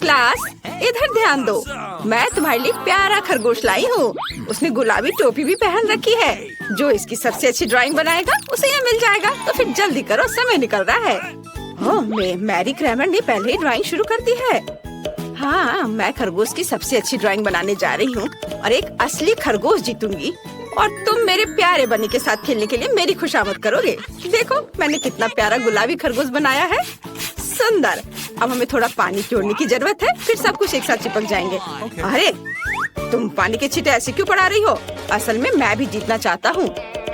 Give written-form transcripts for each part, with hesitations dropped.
Class इधर ध्यान दो। मैं तुम्हारे लिए प्यारा खरगोश लाई हूँ। उसने गुलाबी टोपी भी पहन रखी है। जो इसकी सबसे अच्छी ड्राइंग बनाएगा उसे ये मिल जाएगा। तो फिर जल्दी करो, समय निकल रहा है। मैरी क्रैमर ने पहले ही ड्राइंग शुरू कर दी है। हाँ, मैं खरगोश की सबसे अच्छी ड्राइंग बनाने जा रही हूँ और एक असली खरगोश जीतूंगी। और तुम मेरे प्यारे बनी के साथ खेलने के लिए मेरी खुशामद करोगे। देखो मैंने कितना प्यारा गुलाबी खरगोश बनाया है। सुंदर। अब हमें थोड़ा पानी जोड़ने की जरूरत है, फिर सब कुछ एक साथ चिपक जाएंगे। अरे तुम पानी के छींटे ऐसे क्यों पड़ा रही हो? असल में मैं भी जीतना चाहता हूँ,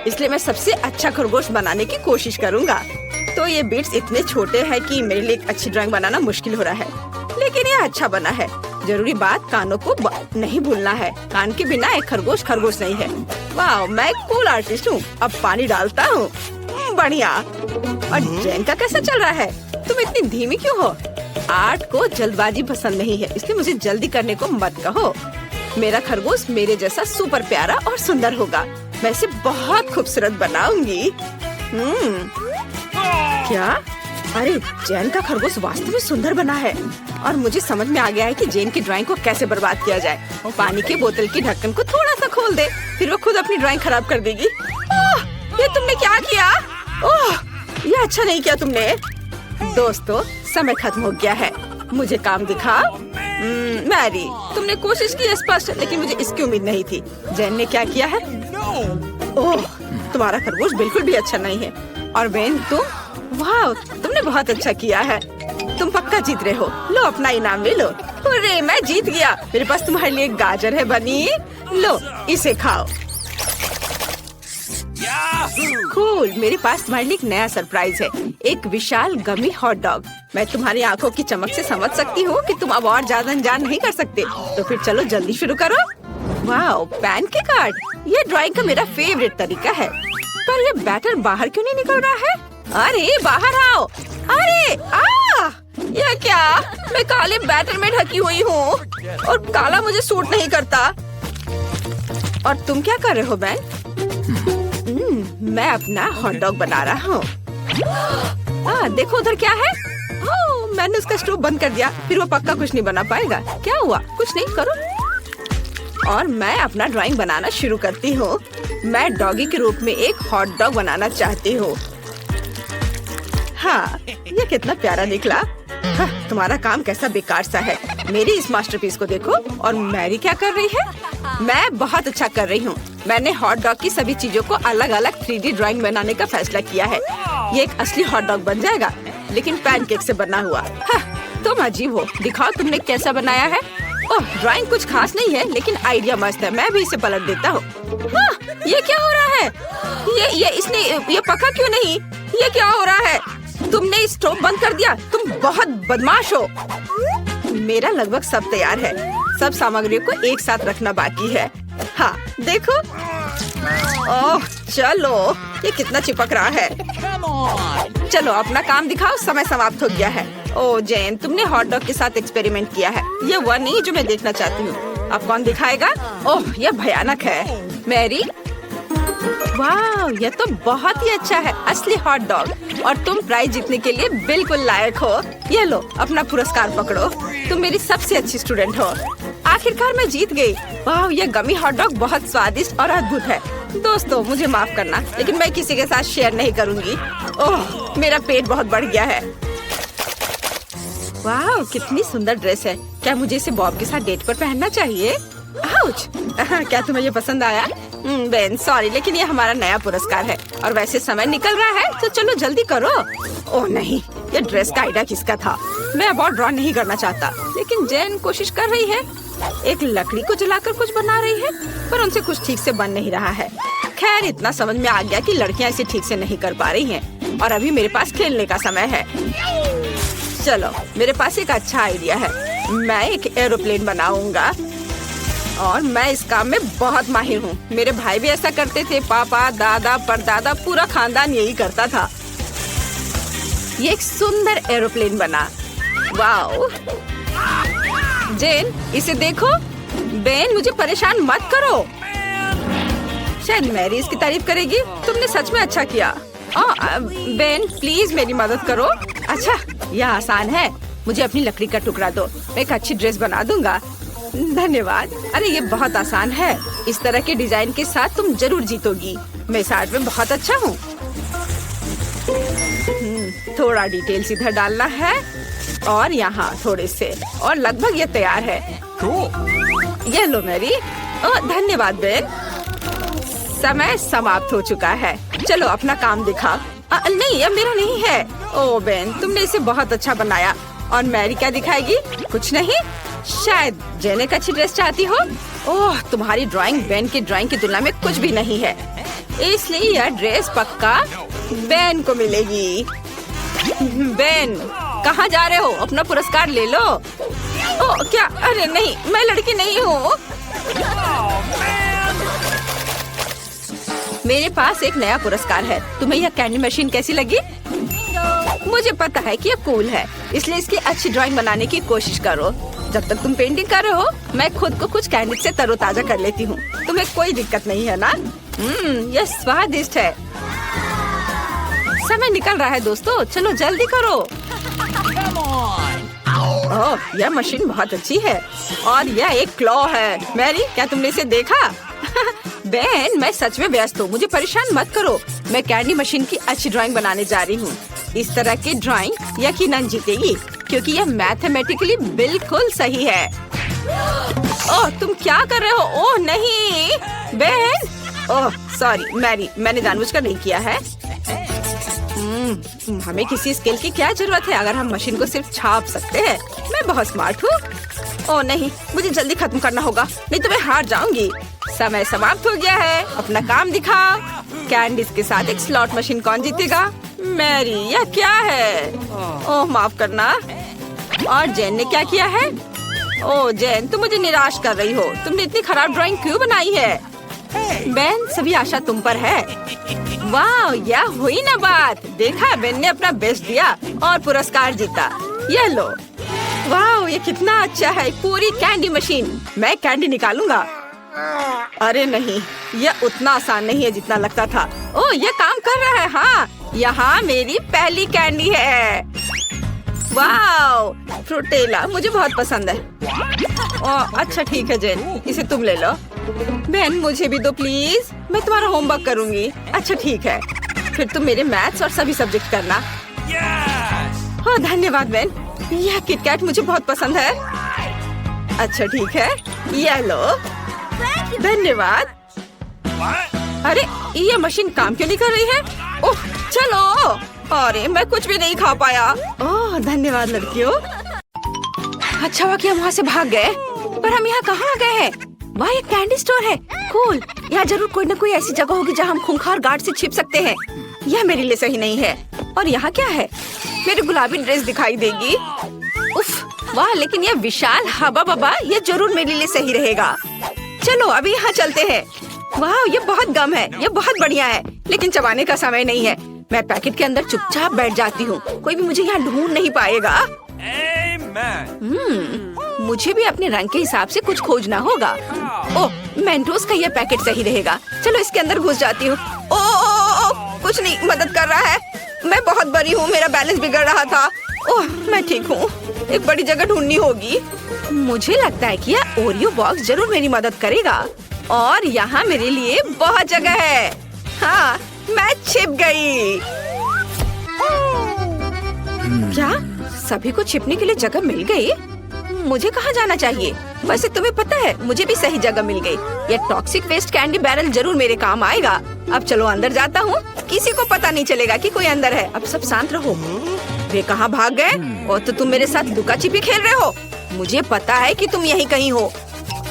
इसलिए मैं सबसे अच्छा खरगोश बनाने की कोशिश करूँगा। तो ये बीट्स इतने छोटे हैं कि मेरे लिए एक अच्छी ड्राइंग बनाना मुश्किल हो रहा है, लेकिन ये अच्छा बना है। जरूरी बात कानों को नहीं भूलना है। कान के बिना एक खरगोश खरगोश नहीं है। वाह, मैं एक कूल आर्टिस्ट हूँ। अब पानी डालता हूँ। बढ़िया। और जेन का कैसा चल रहा है? तुम इतनी धीमी क्यों हो? आर्ट को जल्दबाजी पसंद नहीं है, इसलिए मुझे जल्दी करने को मत कहो। मेरा खरगोश मेरे जैसा सुपर प्यारा और सुंदर होगा। मैं इसे बहुत खूबसूरत बनाऊंगी। क्या? अरे जेन का खरगोश वास्तव में सुंदर बना है और मुझे समझ में आ गया है कि जेन की ड्राइंग को कैसे बर्बाद किया जाए। पानी के बोतल की ढक्कन को थोड़ा सा खोल दे, फिर वो खुद अपनी ड्राइंग खराब कर देगी। ये तुमने क्या किया? ये अच्छा नहीं किया तुमने। दोस्तों, समय खत्म हो गया है। मुझे काम दिखा। मैरी, तुमने कोशिश की स्पष्ट, लेकिन मुझे इसकी उम्मीद नहीं थी। जेन ने क्या किया है? ओह, तुम्हारा खरगोश बिल्कुल भी अच्छा नहीं है। और बेन, तुम? वाह, तुमने बहुत अच्छा किया है। तुम पक्का जीत रहे हो। लो अपना इनाम ले लो। अरे मैं जीत गया। मेरे पास तुम्हारे लिए गाजर है बनी। लो इसे खाओ। कूल। मेरे पास तुम्हारे लिए एक नया सरप्राइज है, एक विशाल गमी हॉट डॉग। मैं तुम्हारी आंखों की चमक से समझ सकती हूँ कि तुम अब और ज्यादा अनजान नहीं कर सकते। तो फिर चलो जल्दी शुरू करो। वाह, पैनकेक आर्ट। ये ड्राइंग का मेरा फेवरेट तरीका है। पर ये बैटर बाहर क्यों नहीं निकल रहा है? अरे बाहर आओ। अरे ये क्या? मैं काले बैटर में ढकी हुई हूँ और काला मुझे सूट नहीं करता। और तुम क्या कर रहे हो बैन? मैं अपना हॉट डॉग बना रहा हूँ। देखो उधर क्या है? मैंने उसका स्टोव बंद कर दिया, फिर वो पक्का कुछ नहीं बना पाएगा। क्या हुआ? कुछ नहीं, करो। और मैं अपना ड्राइंग बनाना शुरू करती हूँ। मैं डॉगी के रूप में एक हॉट डॉग बनाना चाहती हूँ। हाँ, ये कितना प्यारा निकला। तुम्हारा काम कैसा बेकार सा है। मेरी इस मास्टरपीस को देखो। और मैरी क्या कर रही है? मैं बहुत अच्छा कर रही हूँ। मैंने हॉट डॉग की सभी चीजों को अलग अलग 3D ड्राइंग बनाने का फैसला किया है। ये एक असली हॉट डॉग बन जाएगा, लेकिन पैनकेक से बना हुआ। तुम अजीब हो। दिखाओ तुमने कैसा बनाया है। ड्राइंग कुछ खास नहीं है, लेकिन आइडिया मस्त है। मैं भी इसे पलट देता हूँ। ये क्या हो रहा है? ये पका क्यों नहीं? ये क्या हो रहा है? तुमने स्टोव बंद कर दिया। तुम बहुत बदमाश हो। मेरा लगभग सब तैयार है। सब सामग्रियों को एक साथ रखना बाकी है। हाँ देखो। ओह चलो, ये कितना चिपक रहा है। चलो अपना काम दिखाओ, समय समाप्त हो गया है। ओह जेन, तुमने हॉट डॉग के साथ एक्सपेरिमेंट किया है। ये वह नहीं जो मैं देखना चाहती हूँ। अब कौन दिखाएगा? ओह यह भयानक है। मैरी, वाह यह तो बहुत ही अच्छा है, असली हॉट डॉग। और तुम प्राइज जीतने के लिए बिल्कुल लायक हो। ये लो अपना पुरस्कार पकड़ो। तुम मेरी सबसे अच्छी स्टूडेंट हो। आखिरकार मैं जीत गई। वाह यह गमी हॉट डॉग बहुत स्वादिष्ट और अद्भुत है। दोस्तों मुझे माफ करना, लेकिन मैं किसी के साथ शेयर नहीं करूंगी। ओह मेरा पेट बहुत बढ़ गया है। वाह कितनी सुंदर ड्रेस है। क्या मुझे इसे बॉब के साथ डेट पर पहनना चाहिए? आउच! क्या तुम्हें ये पसंद आया? बेन सॉरी, लेकिन ये हमारा नया पुरस्कार है और वैसे समय निकल रहा है, तो चलो जल्दी करो। ओह नहीं, ये ड्रेस का आइडिया किसका था? मैं अब और ड्रॉ नहीं करना चाहता, लेकिन जेन कोशिश कर रही है। एक लकड़ी को जलाकर कुछ बना रही है, पर उनसे कुछ ठीक से बन नहीं रहा है। खैर इतना समझ में आ गया कि लड़कियां इसे ठीक से नहीं कर पा रही हैं और अभी मेरे पास खेलने का समय है। चलो मेरे पास एक अच्छा आइडिया है। मैं एक एरोप्लेन बनाऊंगा और मैं इस काम में बहुत माहिर हूँ। मेरे भाई भी ऐसा करते थे। पापा, दादा, परदादा, पूरा खानदान यही करता था। ये एक सुंदर एरोप्लेन बना। वाओ जेन, इसे देखो। बेन मुझे परेशान मत करो। शायद मैरी इसकी तारीफ करेगी। तुमने सच में अच्छा किया। बेन प्लीज मेरी मदद करो। अच्छा यह आसान है। मुझे अपनी लकड़ी का टुकड़ा दो, मैं एक अच्छी ड्रेस बना दूंगा। धन्यवाद। अरे ये बहुत आसान है, इस तरह के डिजाइन के साथ तुम जरूर जीतोगी। मैं इस आर्ट में बहुत अच्छा हूँ। थोड़ा डिटेल्स इधर डालना है और यहाँ थोड़े से, और लगभग ये तैयार है। ये लो मेरी। ओह धन्यवाद बेन। समय समाप्त हो चुका है, चलो अपना काम दिखा। नहीं ये मेरा नहीं है। ओह बेन तुमने इसे बहुत अच्छा बनाया। और मैरी क्या दिखाएगी? कुछ नहीं, शायद जेन एक अच्छी ड्रेस चाहती हो। ओह तुम्हारी ड्राइंग बेन की ड्राइंग की तुलना में कुछ भी नहीं है, इसलिए यह ड्रेस पक्का बेन को मिलेगी। बेन कहाँ जा रहे हो? अपना पुरस्कार ले लो। ओह क्या? अरे नहीं, मैं लड़की नहीं हूँ। मेरे पास एक नया पुरस्कार है। तुम्हें यह कैंडी मशीन कैसी लगी? मुझे पता है कि यह कूल है, इसलिए इसकी अच्छी ड्राइंग बनाने की कोशिश करो। जब तक तुम पेंटिंग कर रहे हो, मैं खुद को कुछ कैंडी से तरोताजा कर लेती हूँ। तुम्हें कोई दिक्कत नहीं है ना? यह स्वादिष्ट है। समय निकल रहा है दोस्तों, चलो जल्दी करो। ओह यह मशीन बहुत अच्छी है और यह एक क्लॉ है। मैरी क्या तुमने इसे देखा? बेन मैं सच में व्यस्त हूँ, मुझे परेशान मत करो। मैं कैंडी मशीन की अच्छी ड्राइंग बनाने जा रही हूँ। इस तरह की ड्राइंग यकीनन जीतेगी, क्योंकि यह मैथमेटिकली बिल्कुल सही है। ओह तुम क्या कर रहे हो? ओह नहीं बेन। ओह सॉरी मैरी, मैंने जानबूझकर नहीं किया है। हमें किसी स्केल की क्या जरूरत है अगर हम मशीन को सिर्फ छाप सकते हैं। मैं बहुत स्मार्ट हूँ। ओह नहीं, मुझे जल्दी खत्म करना होगा, नहीं तो मैं हार जाऊंगी। समय समाप्त हो गया है, अपना काम दिखाओ। कैंडीज के साथ एक स्लॉट मशीन कौन जीतेगा? मैरी यह क्या है? ओह माफ करना। और जेन ने क्या किया है? ओह जेन तुम मुझे निराश कर रही हो, तुमने इतनी खराब ड्राइंग क्यों बनाई है? बेन सभी आशा तुम पर है। वाह यह हुई ना बात। देखा बेन ने अपना बेस्ट दिया और पुरस्कार जीता। यह लो। वाह ये कितना अच्छा है, पूरी कैंडी मशीन। मैं कैंडी निकालूंगा। अरे नहीं, यह उतना आसान नहीं है जितना लगता था। ओह यह काम कर रहा है। हाँ यहाँ मेरी पहली कैंडी है। वाह फ्रूटेला मुझे बहुत पसंद है। ओह अच्छा ठीक है जेन, इसे तुम ले लो। बेन मुझे भी दो प्लीज, मैं तुम्हारा होमवर्क करूंगी। अच्छा ठीक है, फिर तुम मेरे मैथ्स और सभी सब्जेक्ट करना। ओह धन्यवाद बेन, यह किटकैट मुझे बहुत पसंद है। अच्छा ठीक है, ये लो। धन्यवाद। अरे ये मशीन काम क्यों नहीं कर रही है? ओह चलो। अरे मैं कुछ भी नहीं खा पाया। ओह धन्यवाद लड़कियों। अच्छा हुआ कि हम वहाँ से भाग गए, पर हम यहाँ कहाँ आ गए हैं? वहाँ एक कैंडी स्टोर है। कूल, यहाँ जरूर कोई न कोई ऐसी जगह होगी जहाँ हम खूंखार गार्ड से छिप सकते हैं। यह मेरे लिए सही नहीं है। और यहाँ क्या है? मेरी गुलाबी ड्रेस दिखाई देगी। उफ वाह, लेकिन यह विशाल हवा बबा, यह जरूर मेरे लिए सही रहेगा। चलो अभी यहाँ चलते हैं। वाह ये बहुत गम है, यह बहुत बढ़िया है, लेकिन चबाने का समय नहीं है। मैं पैकेट के अंदर चुपचाप बैठ जाती हूँ, कोई भी मुझे यहाँ ढूंढ नहीं पाएगा। मुझे भी अपने रंग के हिसाब से कुछ खोजना होगा। ओह मेंटोस का यह पैकेट सही रहेगा। चलो इसके अंदर घुस जाती हूँ। ओह कुछ नहीं मदद कर रहा है। मैं बहुत बड़ी हूँ, मेरा बैलेंस बिगड़ रहा था। ओह मैं ठीक हूँ, एक बड़ी जगह ढूंढनी होगी। मुझे लगता है कि यह ओरियो बॉक्स जरूर मेरी मदद करेगा। और यहाँ मेरे लिए बहुत जगह है। हाँ मैं छिप गई। क्या सभी को छिपने के लिए जगह मिल गई? मुझे कहाँ जाना चाहिए? वैसे तुम्हें पता है मुझे भी सही जगह मिल गई। यह टॉक्सिक वेस्ट कैंडी बैरल जरूर मेरे काम आएगा। अब चलो अंदर जाता हूँ, किसी को पता नहीं चलेगा कि कोई अंदर है। अब सब शांत रहो। वे कहाँ भाग गए? और तो तुम मेरे साथ लुका छिपी खेल रहे हो। मुझे पता है कि तुम यहीं कहीं हो,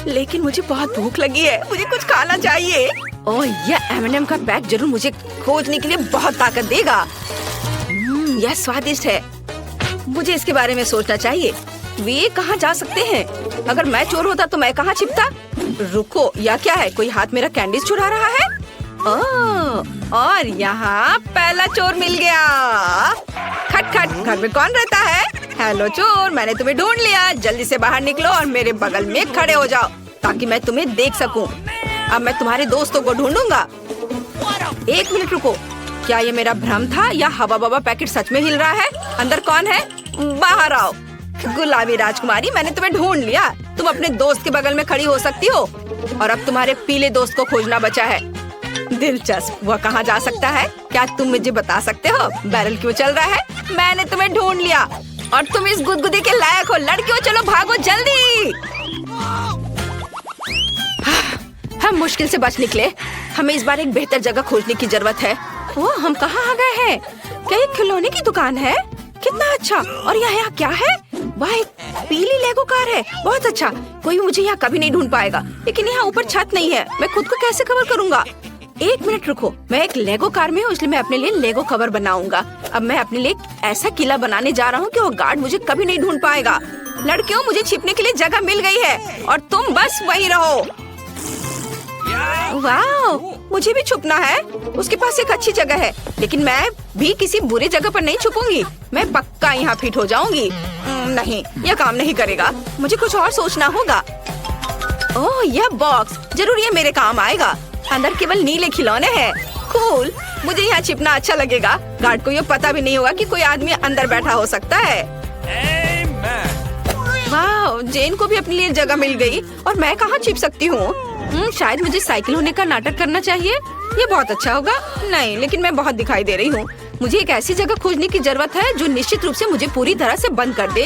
लेकिन मुझे बहुत भूख लगी है, मुझे कुछ खाना चाहिए। ओह यह M&M का पैक जरूर मुझे खोजने के लिए बहुत ताकत देगा। यह स्वादिष्ट है, मुझे इसके बारे में सोचना चाहिए। वे कहाँ जा सकते हैं? अगर मैं चोर होता तो मैं कहाँ छिपता? रुको, या क्या है? कोई हाथ मेरा कैंडीज चुरा रहा है। ओह, और यहाँ पहला चोर मिल गया। खट खट, घर में कौन रहता है? हेलो चोर, मैंने तुम्हें ढूंढ लिया। जल्दी से बाहर निकलो और मेरे बगल में खड़े हो जाओ ताकि मैं तुम्हें देख सकूं। अब मैं तुम्हारे दोस्तों को ढूंढूंगा। एक मिनट रुको, क्या ये मेरा भ्रम था या हवा बबा पैकेट सच में हिल रहा है? अंदर कौन है? बाहर आओ। गुलाबी राजकुमारी, मैंने तुम्हें ढूंढ लिया। तुम अपने दोस्त के बगल में खड़ी हो सकती हो और अब तुम्हारे पीले दोस्त को खोजना बचा है। दिलचस्प, वह कहाँ जा सकता है? क्या तुम मुझे बता सकते हो? बैरल क्यों चल रहा है? मैंने तुम्हें ढूंढ लिया और तुम इस गुदगुदी के लायक हो। लड़कियों चलो भागो जल्दी। हम मुश्किल से बच निकले। हमें इस बार एक बेहतर जगह खोजने की जरूरत है। वो हम कहाँ आ गए हैं? क्या ये खिलौने की दुकान है? कितना अच्छा। और यहाँ क्या है? वह एक पीली लेगो कार है। बहुत अच्छा। कोई मुझे यहाँ कभी नहीं ढूंढ पाएगा। लेकिन यहाँ ऊपर छत नहीं है। मैं खुद को कैसे कवर करूँगा? एक मिनट रुको, मैं एक लेगो कार में हूँ, इसलिए मैं अपने लिए लेगो कवर बनाऊंगा। अब मैं अपने लिए ऐसा किला बनाने जा रहा हूँ कि वो गार्ड मुझे कभी नहीं ढूंढ पाएगा। लड़कियों, मुझे छिपने के लिए जगह मिल गई है और तुम बस वहीं रहो। वाह, मुझे भी छुपना है। उसके पास एक अच्छी जगह है, लेकिन मैं भी किसी बुरी जगह पर नहीं छुपूंगी। मैं पक्का यहाँ फिट हो जाऊंगी। नहीं, यह काम नहीं करेगा। मुझे कुछ और सोचना होगा। ओह, यह बॉक्स जरूर ये मेरे काम आएगा। अंदर केवल नीले खिलौने हैं। कूल, मुझे यहाँ छिपना अच्छा लगेगा। गार्ड को ये पता भी नहीं होगा कि कोई आदमी अंदर बैठा हो सकता है। वाह, जेन को भी अपने लिए जगह मिल गई और मैं कहाँ छिप सकती हूँ? शायद मुझे साइकिल होने का नाटक करना चाहिए। ये बहुत अच्छा होगा। नहीं, लेकिन मैं बहुत दिखाई दे रही हूँ। मुझे एक ऐसी जगह खोजने की जरूरत है जो निश्चित रूप से मुझे पूरी तरह से बंद कर दे।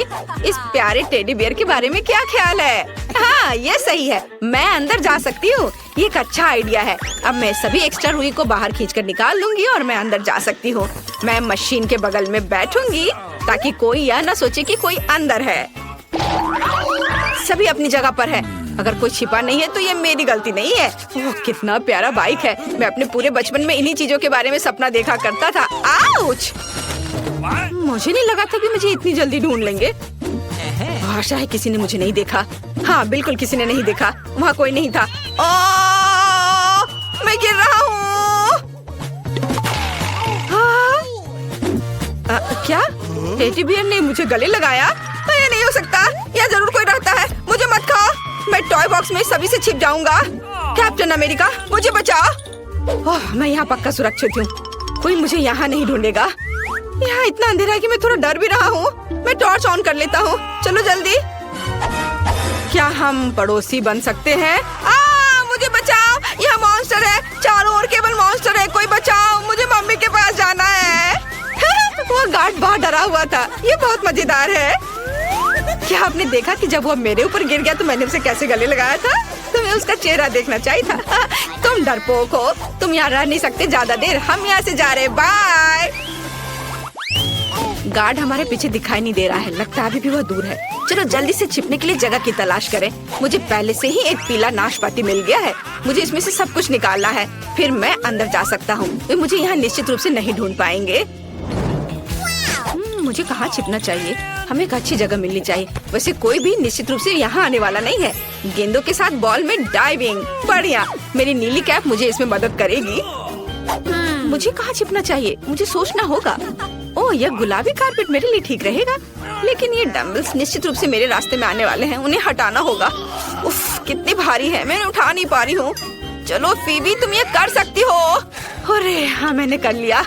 इस प्यारे टेडी बियर के बारे में क्या ख्याल है? हाँ, ये सही है। मैं अंदर जा सकती हूँ। ये एक अच्छा आइडिया है। अब मैं सभी एक्स्ट्रा रुई को बाहर खींचकर निकाल लूंगी और मैं अंदर जा सकती हूँ। मैं मशीन के बगल में बैठूंगी ताकि कोई यह न सोचे कि कोई अंदर है। सभी अपनी जगह पर है। अगर कोई छिपा नहीं है तो ये मेरी गलती नहीं है। ओह, कितना प्यारा बाइक है। मैं अपने पूरे बचपन में इन्हीं चीजों के बारे में सपना देखा करता था। आउच! मुझे नहीं लगा था कि मुझे इतनी जल्दी ढूंढ लेंगे। आशा है किसी ने मुझे नहीं देखा। हाँ, बिल्कुल किसी ने नहीं देखा। वहाँ कोई नहीं था। मैं गिर रहा हूँ। क्या टेडी बियर ने मुझे गले लगाया? ये नहीं हो सकता। यहाँ जरूर कोई रहता है। मुझे मत खाओ। मैं टॉय बॉक्स में सभी से छिप जाऊंगा। कैप्टन अमेरिका, मुझे बचाओ। मैं यहाँ पक्का सुरक्षित हूँ। कोई मुझे यहाँ नहीं ढूंढेगा। यहाँ इतना अंधेरा है कि मैं थोड़ा डर भी रहा हूँ। मैं टॉर्च ऑन कर लेता हूँ। चलो जल्दी। क्या हम पड़ोसी बन सकते हैं? मुझे बचाओ। यहाँ मॉन्स्टर है। चारों ओर केवल मॉन्स्टर है। कोई बचाओ। मुझे मम्मी के पास जाना है। वो गार्ड बहुत डरा हुआ था। ये बहुत मजेदार है। क्या आपने देखा कि जब वो मेरे ऊपर गिर गया तो मैंने उसे कैसे गले लगाया था? तुम्हें उसका चेहरा देखना चाहिए था। तुम डरपोक हो। तुम यहाँ रह नहीं सकते ज्यादा देर। हम यहाँ से जा रहे। बाय। गार्ड हमारे पीछे दिखाई नहीं दे रहा है। लगता है अभी भी वह दूर है। चलो जल्दी से छिपने के लिए जगह की तलाश करें। मुझे पहले से ही एक पीला नाशपाती मिल गया है। मुझे इसमें से सब कुछ निकालना है, फिर मैं अंदर जा सकता हूँ। वे मुझे यहाँ निश्चित रूप से नहीं ढूंढ पाएंगे। मुझे कहाँ छिपना चाहिए? हमें एक अच्छी जगह मिलनी चाहिए। वैसे कोई भी निश्चित रूप से यहाँ आने वाला नहीं है। गेंदों के साथ बॉल में डाइविंग, बढ़िया। मेरी नीली कैप मुझे इसमें मदद करेगी। मुझे कहाँ छिपना चाहिए? मुझे सोचना होगा। ओह, यह गुलाबी कारपेट मेरे लिए ठीक रहेगा। लेकिन ये डम्बल्स निश्चित रूप से मेरे रास्ते में आने वाले हैं। उन्हें हटाना होगा। उफ, कितनी भारी है। मैं उठा नहीं पा रही हूँ। चलो फीबी, तुम ये कर सकती हो। अरे हाँ, मैंने कर लिया।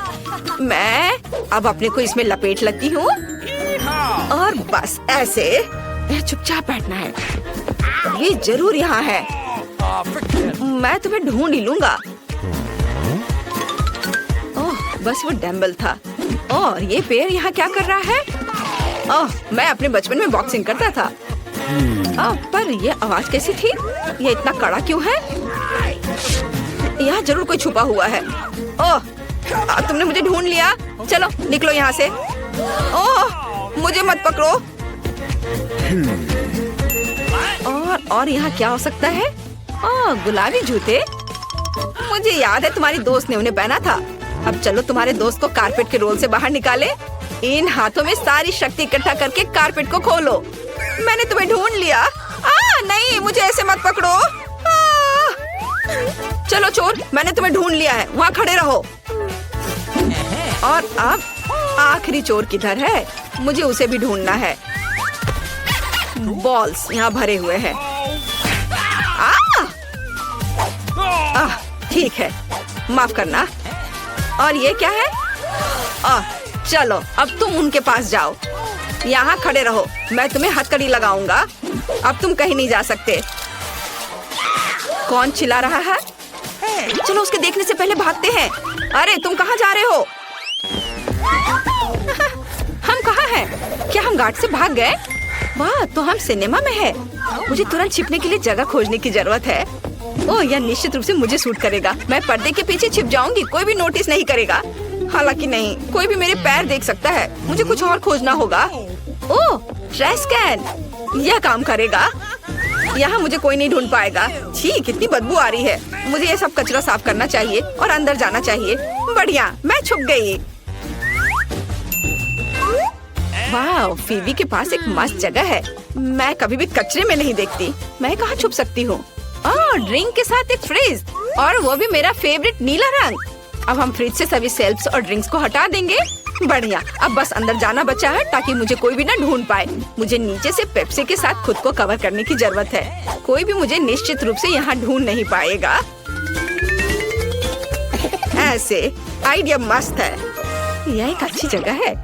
मैं अब अपने को इसमें लपेट लेती हूँ और बस ऐसे चुपचाप बैठना है। ये जरूर यहाँ है। मैं तुम्हें ढूंढ ही लूंगा। ओह, बस वो डम्बल था। और ये पैर यहाँ क्या कर रहा है? ओह, मैं अपने बचपन में बॉक्सिंग करता था। पर ये आवाज कैसी थी? ये इतना कड़ा क्यों है? यहाँ जरूर कोई छुपा हुआ है। ओह, तुमने मुझे ढूंढ लिया। चलो निकलो यहाँ से। ओह, मुझे मत पकड़ो। और यहाँ क्या हो सकता है? ओह, गुलाबी जूते। मुझे याद है तुम्हारी दोस्त ने उन्हें पहना था। अब चलो तुम्हारे दोस्त को कारपेट के रोल से बाहर निकाले। इन हाथों में सारी शक्ति इकट्ठा करके कारपेट को खोलो। मैंने तुम्हें ढूंढ लिया। नहीं, मुझे ऐसे मत पकड़ो। चलो चोर, मैंने तुम्हें ढूंढ लिया है। वहाँ खड़े रहो। और अब आखिरी चोर किधर है? मुझे उसे भी ढूंढना है। बॉल्स यहाँ भरे हुए हैं। ठीक है, माफ करना। और ये क्या है? चलो अब तुम उनके पास जाओ। यहाँ खड़े रहो, मैं तुम्हें हथकड़ी लगाऊंगा। अब तुम कहीं नहीं जा सकते। कौन चिल्ला रहा है? चलो उसके देखने से पहले भागते हैं। अरे तुम कहाँ जा रहे हो? हम कहाँ हैं? क्या हम गार्ड से भाग गए? वाह, तो हम सिनेमा में हैं। मुझे तुरंत छिपने के लिए जगह खोजने की जरूरत है। ओह, यह निश्चित रूप से मुझे सूट करेगा। मैं पर्दे के पीछे छिप जाऊंगी, कोई भी नोटिस नहीं करेगा। हालांकि नहीं, कोई भी मेरे पैर देख सकता है। मुझे कुछ और खोजना होगा। ओह, ट्रैश कैन, यह काम करेगा। यहाँ मुझे कोई नहीं ढूंढ पाएगा। छी, कितनी बदबू आ रही है। मुझे ये सब कचरा साफ करना चाहिए और अंदर जाना चाहिए। बढ़िया, मैं छुप गई। वाह, फीबी के पास एक मस्त जगह है। मैं कभी भी कचरे में नहीं देखती। मैं कहाँ छुप सकती हूँ? ड्रिंक के साथ एक फ्रिज, और वो भी मेरा फेवरेट नीला रंग। अब हम फ्रिज से सभी सेल्फ्स और ड्रिंक्स को हटा देंगे। बढ़िया, अब बस अंदर जाना बचा है ताकि मुझे कोई भी ना ढूंढ पाए। मुझे नीचे से पेप्सी के साथ खुद को कवर करने की जरूरत है। कोई भी मुझे निश्चित रूप से यहाँ ढूंढ नहीं पाएगा। ऐसे आइडिया मस्त है। यह एक अच्छी जगह है,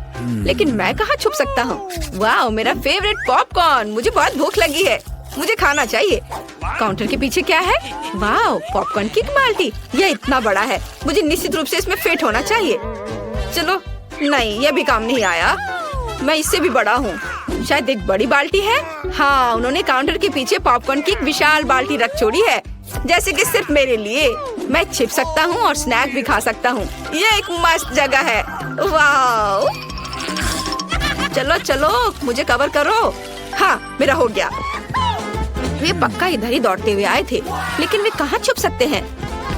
लेकिन मैं कहाँ छुप सकता हूँ? वाह, मेरा फेवरेट पॉपकॉर्न। मुझे बहुत भूख लगी है, मुझे खाना चाहिए। काउंटर के पीछे क्या है? वाह, पॉपकॉर्न की बाल्टी। यह इतना बड़ा है, मुझे निश्चित रूप से इसमें फिट होना चाहिए। चलो, नहीं, यह भी काम नहीं आया। मैं इससे भी बड़ा हूँ। शायद एक बड़ी बाल्टी है। हाँ, उन्होंने काउंटर के पीछे पॉपकॉर्न की एक विशाल बाल्टी रख छोड़ी है, जैसे कि सिर्फ मेरे लिए। मैं छिप सकता हूँ और स्नैक भी खा सकता हूँ। यह एक मस्त जगह है। वाह, चलो चलो, मुझे कवर करो। हाँ, मेरा हो गया। वे पक्का इधर ही दौड़ते हुए आए थे, लेकिन वे कहाँ छुप सकते हैं?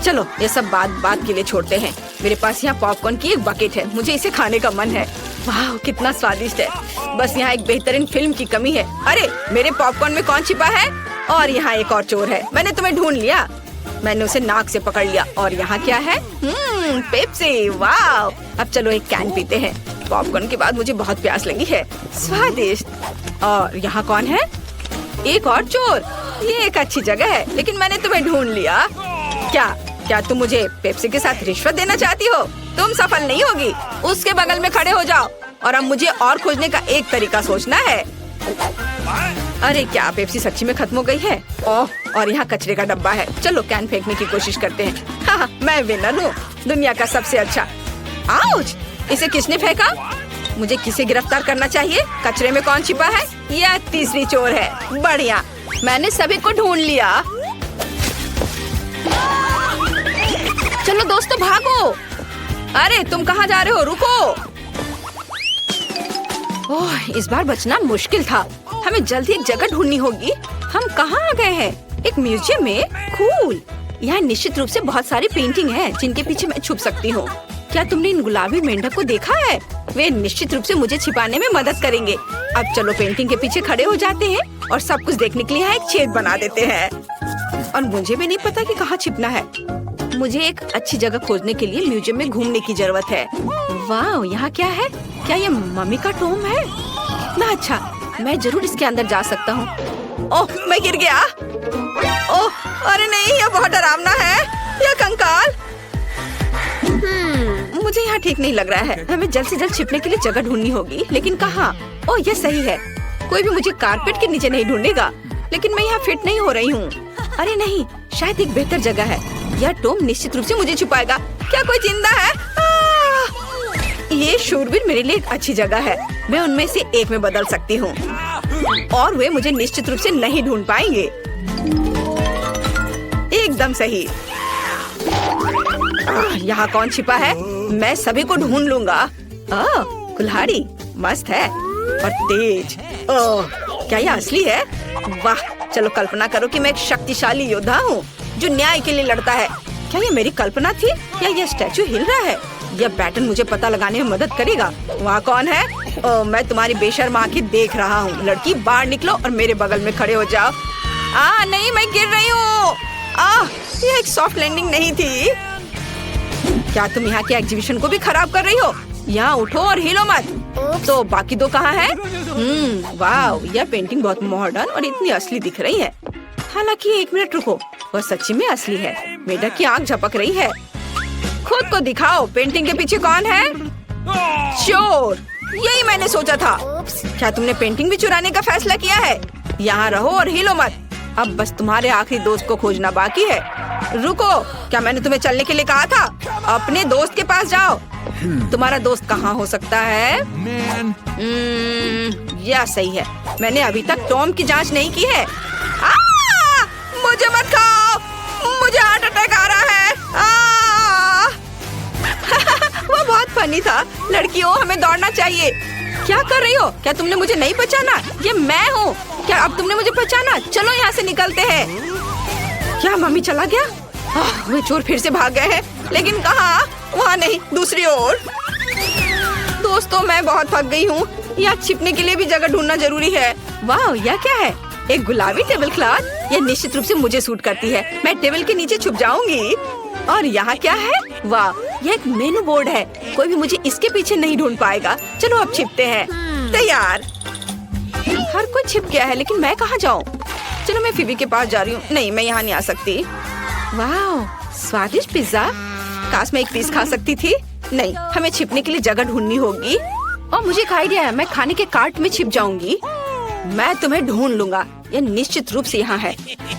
चलो, ये सब बात के लिए छोड़ते हैं। मेरे पास यहाँ पॉपकॉर्न की एक बकेट है, मुझे इसे खाने का मन है। वाह, कितना स्वादिष्ट है। बस यहाँ एक बेहतरीन फिल्म की कमी है। अरे, मेरे पॉपकॉर्न में कौन छिपा है? और यहाँ एक और चोर है। मैंने तुम्हें ढूंढ लिया। मैंने उसे नाक से पकड़ लिया। और यहाँ क्या है? पेप्सी। वाह, अब चलो एक कैन पीते हैं। पॉपकॉर्न के बाद मुझे बहुत प्यास लगी है। स्वादिष्ट। और यहाँ कौन है? एक और चोर। ये एक अच्छी जगह है, लेकिन मैंने तुम्हें ढूंढ लिया। क्या तुम मुझे पेप्सी के साथ रिश्वत देना चाहती हो? तुम सफल नहीं होगी। उसके बगल में खड़े हो जाओ। और अब मुझे और खोजने का एक तरीका सोचना है। अरे, क्या पेप्सी सच्ची में खत्म हो गई है? ओह, और यहाँ कचरे का डब्बा है। चलो कैन फेंकने की कोशिश करते हैं। हाँ, मैं विनर हूँ, दुनिया का सबसे अच्छा। आउच! इसे किसने फेंका? मुझे किसे गिरफ्तार करना चाहिए? कचरे में कौन छिपा है? यह तीसरी चोर है। बढ़िया, मैंने सभी को ढूंढ लिया। चलो दोस्तों, भागो। अरे, तुम कहाँ जा रहे हो? रुको। ओह, इस बार बचना मुश्किल था। हमें जल्दी एक जगह ढूंढनी होगी। हम कहाँ आ गए हैं? एक म्यूजियम में? कूल। यहाँ निश्चित रूप से बहुत सारी पेंटिंग हैं, जिनके पीछे मैं छुप सकती हूँ। क्या तुमने इन गुलाबी मेंढक को देखा है? वे निश्चित रूप से मुझे छिपाने में मदद करेंगे। अब चलो पेंटिंग के पीछे खड़े हो जाते हैं और सब कुछ देखने के लिए यहाँ एक छेद बना देते हैं। और मुझे भी नहीं पता कि कहाँ छिपना है। मुझे एक अच्छी जगह खोजने के लिए म्यूजियम में घूमने की जरूरत है। वाह, यहाँ क्या है? क्या ये मम्मी का टोम है? ना, अच्छा, मैं जरूर इसके अंदर जा सकता हूँ। ओह, मैं गिर गया। ओह, अरे नहीं, यह बहुत डरावना है। यह कंकाल। मुझे यहाँ ठीक नहीं लग रहा है। हमें जल्द से जल्द छिपने के लिए जगह ढूंढनी होगी, लेकिन कहाँ? ओह, यह सही है। कोई भी मुझे कारपेट के नीचे नहीं ढूंढेगा, लेकिन मैं यहाँ फिट नहीं हो रही हूँ। अरे नहीं, शायद एक बेहतर जगह है। यह टोम निश्चित रूप से मुझे छुपाएगा। क्या कोई जिंदा है? ये शूरवीर मेरे लिए एक अच्छी जगह है। मैं उनमें से एक में बदल सकती हूँ और वे मुझे निश्चित रूप से नहीं ढूंढ पाएंगे। एकदम सही। यहाँ कौन छिपा है? मैं सभी को ढूंढ लूंगा। कुल्हाड़ी मस्त है और तेज। क्या यह असली है? वाह, चलो कल्पना करो कि मैं एक शक्तिशाली योद्धा हूँ जो न्याय के लिए लड़ता है। क्या ये मेरी कल्पना थी या यह स्टैचू हिल रहा है? यह पैटर्न मुझे पता लगाने में मदद करेगा। वहाँ कौन है? मैं तुम्हारी बेशर्म आंखें देख रहा हूँ। लड़की, बाहर निकलो और मेरे बगल में खड़े हो जाओ। नहीं, मैं गिर रही हूँ। यह एक सॉफ्ट लैंडिंग नहीं थी। क्या तुम यहाँ के एग्जीबिशन को भी खराब कर रही हो? यहाँ उठो और हिलो मत। तो बाकी दो कहाँ हैं? वाह, यह पेंटिंग बहुत मॉडर्न और इतनी असली दिख रही है। हालांकि 1 मिनट रुको, वह सच्ची में असली है। मेढक की आंख झपक रही है। खुद को दिखाओ, पेंटिंग के पीछे कौन है? चोर। यही मैंने सोचा था। क्या तुमने पेंटिंग भी चुराने का फैसला किया है? यहाँ रहो और हिलो मत। अब बस तुम्हारे आखिरी दोस्त को खोजना बाकी है। रुको, क्या मैंने तुम्हें चलने के लिए कहा था? अपने दोस्त के पास जाओ। तुम्हारा दोस्त कहाँ हो सकता है? यह सही है। मैंने अभी तक टॉम की जांच नहीं की है। मुझे मत खाओ, मुझे हार्ट अटैक आ रहा है। वो बहुत फनी था। लड़कियों, हमें दौड़ना चाहिए। क्या कर रही हो? क्या तुमने मुझे नहीं पहचाना? ये मैं हूँ। क्या अब तुमने मुझे पहचाना? चलो यहाँ से निकलते हैं। क्या मम्मी चला गया? वे चोर फिर से भाग गए हैं, लेकिन कहाँ? वहाँ नहीं, दूसरी ओर। दोस्तों, मैं बहुत थक गई हूँ। यहाँ छिपने के लिए भी जगह ढूंढना जरूरी है। वाह, यह क्या है? एक गुलाबी टेबल क्लॉथ। यह निश्चित रूप से मुझे सूट करती है। मैं टेबल के नीचे छुप जाऊंगी। और यहाँ क्या है? वाह, यह एक मेनू बोर्ड है। कोई भी मुझे इसके पीछे नहीं ढूंढ पाएगा। चलो अब छिपते हैं। तैयार। हर कोई छिप गया है, लेकिन मैं कहाँ जाऊँ? चलो मैं फिबी के पास जा रही हूँ। नहीं, मैं यहाँ नहीं आ सकती। वाह, स्वादिष्ट पिज्जा। काश मैं एक पीस खा सकती थी। नहीं, हमें छिपने के लिए जगह ढूंढनी होगी। और मुझे एक आइडिया है। मैं खाने के कार्ट में छिप जाऊंगी। मैं तुम्हें ढूंढ लूंगा। यह निश्चित रूप से यहाँ है।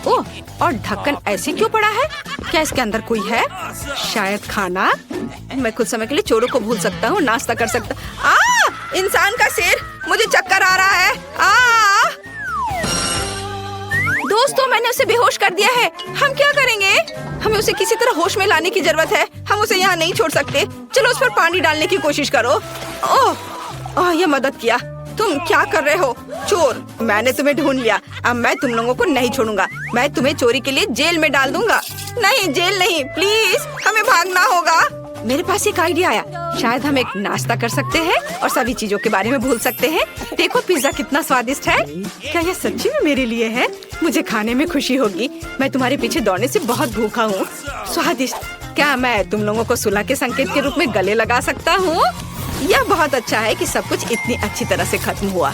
ओह, और ढक्कन ऐसे क्यों पड़ा है? क्या इसके अंदर कोई है? शायद खाना। मैं कुछ समय के लिए चोरों को भूल सकता हूँ, नाश्ता कर सकता। इंसान का सिर, मुझे चक्कर आ रहा है। दोस्तों, मैंने उसे बेहोश कर दिया है। हम क्या करेंगे? हमें उसे किसी तरह होश में लाने की जरूरत है। हम उसे यहाँ नहीं छोड़ सकते। चलो उस पर पानी डालने की कोशिश करो। ओह, ये मदद किया। तुम क्या कर रहे हो? चोर, मैंने तुम्हें ढूंढ लिया। अब मैं तुम लोगों को नहीं छोड़ूंगा। मैं तुम्हें चोरी के लिए जेल में डाल दूंगा। नहीं, जेल नहीं, प्लीज, हमें भागना होगा। मेरे पास एक आइडिया आया। शायद हम एक नाश्ता कर सकते हैं और सभी चीजों के बारे में भूल सकते हैं। देखो, पिज्जा कितना स्वादिष्ट है। क्या यह सच्ची में मेरे लिए है? मुझे खाने में खुशी होगी। मैं तुम्हारे पीछे दौड़ने से बहुत भूखा हूँ। स्वादिष्ट। क्या मैं तुम लोगों को सुलह के संकेत के रूप में गले लगा सकता हूँ? यह बहुत अच्छा है कि सब कुछ इतनी अच्छी तरह से खत्म हुआ।